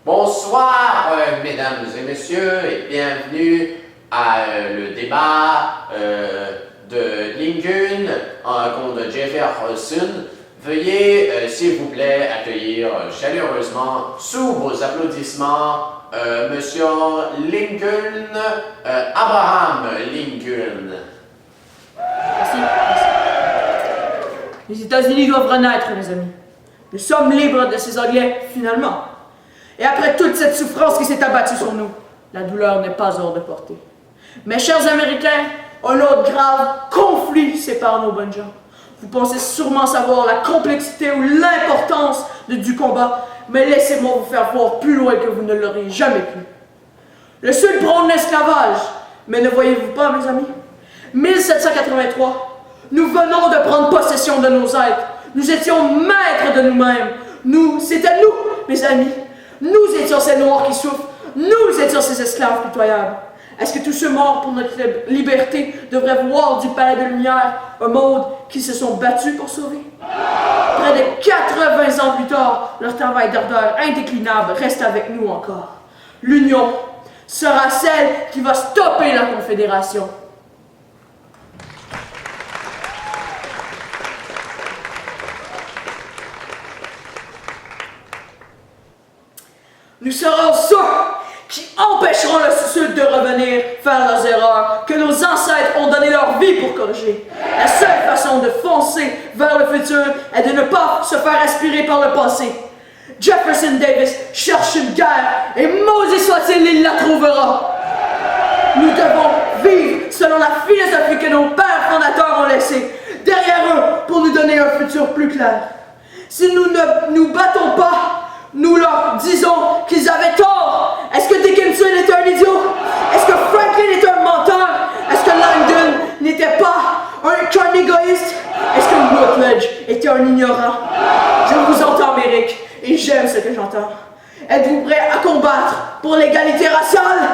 Bonsoir, mesdames et messieurs, et bienvenue à le débat de Lincoln contre Jefferson. Veuillez, s'il vous plaît, accueillir chaleureusement, sous vos applaudissements, Monsieur Lincoln, Abraham Lincoln. Merci. Les États-Unis doivent renaître, mes amis. Nous sommes libres de ces Anglais, finalement. Et après toute cette souffrance qui s'est abattue sur nous, la douleur n'est pas hors de portée. Mes chers Américains, un autre grave conflit sépare nos bonnes gens. Vous pensez sûrement savoir la complexité ou l'importance du combat, mais laissez-moi vous faire voir plus loin que vous ne l'auriez jamais pu. Le Sud prône l'esclavage, mais ne voyez-vous pas, mes amis? 1783, nous venons de prendre possession de nos êtres. Nous étions maîtres de nous-mêmes. C'était nous, mes amis. Nous étions ces Noirs qui souffrent. Nous étions ces esclaves pitoyables. Est-ce que tous ceux morts pour notre liberté devraient voir du palais de lumière un monde qui se sont battus pour sauver? Près de 80 ans plus tard, leur travail d'ardeur indéclinable reste avec nous encore. L'union sera celle qui va stopper la Confédération. Nous serons ceux qui empêcheront le Sud de revenir faire leurs erreurs que nos ancêtres ont donné leur vie pour corriger. La seule façon de foncer vers le futur est de ne pas se faire aspirer par le passé. Jefferson Davis cherche une guerre et maudit soit-il, il la trouvera. Nous devons vivre selon la philosophie que nos pères fondateurs ont laissée derrière eux pour nous donner un futur plus clair. Si nous ne nous battons pas, nous leur disons qu'ils avaient tort. Est-ce que Dickinson était un idiot? Est-ce que Franklin était un menteur? Est-ce que Langdon n'était pas qu'un égoïste? Est-ce que Rutledge était un ignorant? Je vous entends, Amérique, et j'aime ce que j'entends. Êtes-vous prêts à combattre pour l'égalité raciale?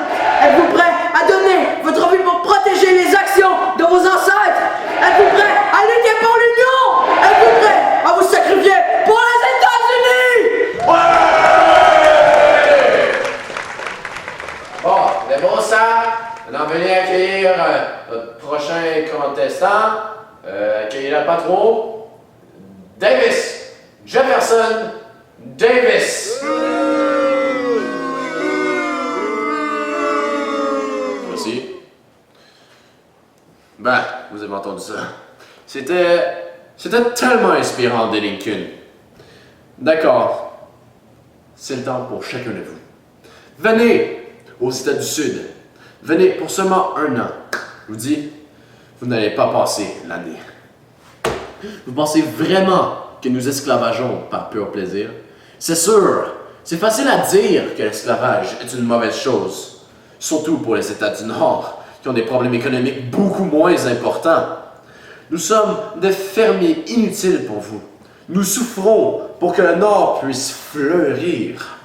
Êtes-vous prêts à donner votre vie pour protéger les actions de vos ancêtres? Êtes-vous prêts à lutter pour l'Union? Êtes-vous prêts à vous sacrifier pour les États-Unis? Bon, c'est bon ça. Maintenant, venez accueillir notre prochain contestant. Accueillez-le pas trop. Davis. Jefferson Davis. Merci. Ben, vous avez entendu ça. C'était tellement inspirant de Lincoln. D'accord. C'est le temps pour chacun de vous. Venez aux États du Sud. Venez pour seulement 1 an. Je vous dis, vous n'allez pas passer l'année. Vous pensez vraiment que nous esclavageons par pur plaisir? C'est sûr, c'est facile à dire que l'esclavage est une mauvaise chose, surtout pour les États du Nord, qui ont des problèmes économiques beaucoup moins importants. Nous sommes des fermiers inutiles pour vous. Nous souffrons pour que le Nord puisse fleurir.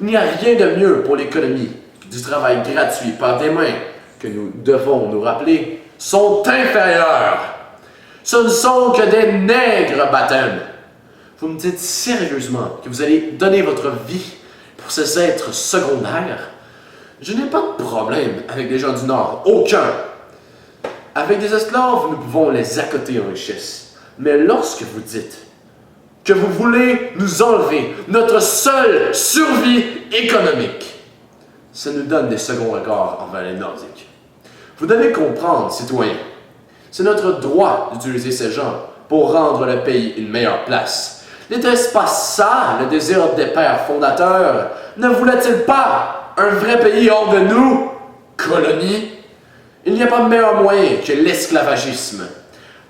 Il n'y a rien de mieux pour l'économie du travail gratuit par des mains que nous devons nous rappeler sont inférieurs. Ce ne sont que des nègres baptêmes. Vous me dites sérieusement que vous allez donner votre vie pour ces êtres secondaires? Je n'ai pas de problème avec les gens du Nord, aucun. Avec des esclaves, nous pouvons les accoter en richesse. Mais lorsque vous dites que vous voulez nous enlever notre seule survie économique, ça nous donne des seconds regards envers les Nordiques. Vous devez comprendre, citoyens, c'est notre droit d'utiliser ces gens pour rendre le pays une meilleure place. N'était-ce pas ça le désir des pères fondateurs? Ne voulaient-ils pas un vrai pays hors de nous? Colonie? Il n'y a pas de meilleur moyen que l'esclavagisme.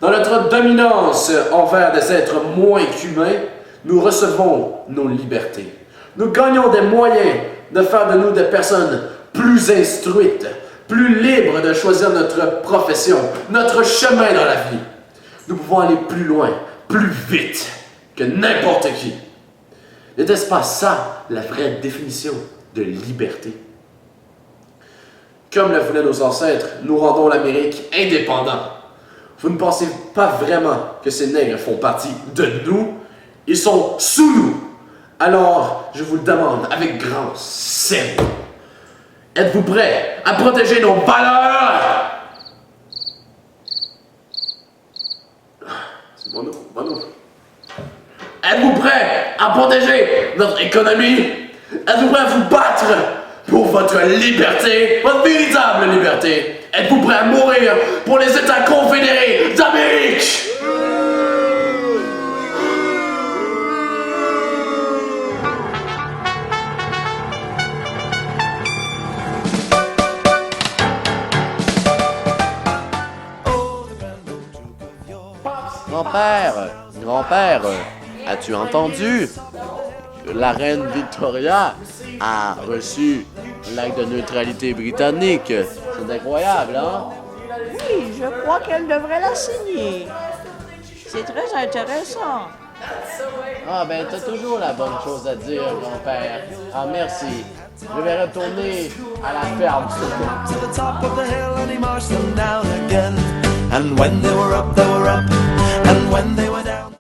Dans notre dominance envers des êtres moins qu'humains, nous recevons nos libertés. Nous gagnons des moyens de faire de nous des personnes plus instruites, plus libres de choisir notre profession, notre chemin dans la vie. Nous pouvons aller plus loin, plus vite que n'importe qui. N'était-ce pas ça la vraie définition de liberté? Comme le voulaient nos ancêtres, nous rendons l'Amérique indépendante. Vous ne pensez pas vraiment que ces nègres font partie de nous? Ils sont sous nous. Alors, je vous le demande avec grand sérieux. Êtes-vous prêts à protéger nos valeurs? C'est mon nom. Êtes-vous prêts à protéger notre économie? Êtes-vous prêts à vous battre pour votre liberté, votre véritable liberté? Êtes-vous prêts à mourir pour les États confédérés d'Amérique? Grand-père, as-tu entendu? La reine Victoria a reçu l'acte de neutralité britannique. C'est incroyable, hein? Oui, je crois qu'elle devrait la signer. C'est très intéressant. Ah ben, t'as toujours la bonne chose à dire, grand-père. Ah, merci. Je vais retourner à la ferme. To the top of the hill and he marched them down again. And when they were up, they were up. And when they were down.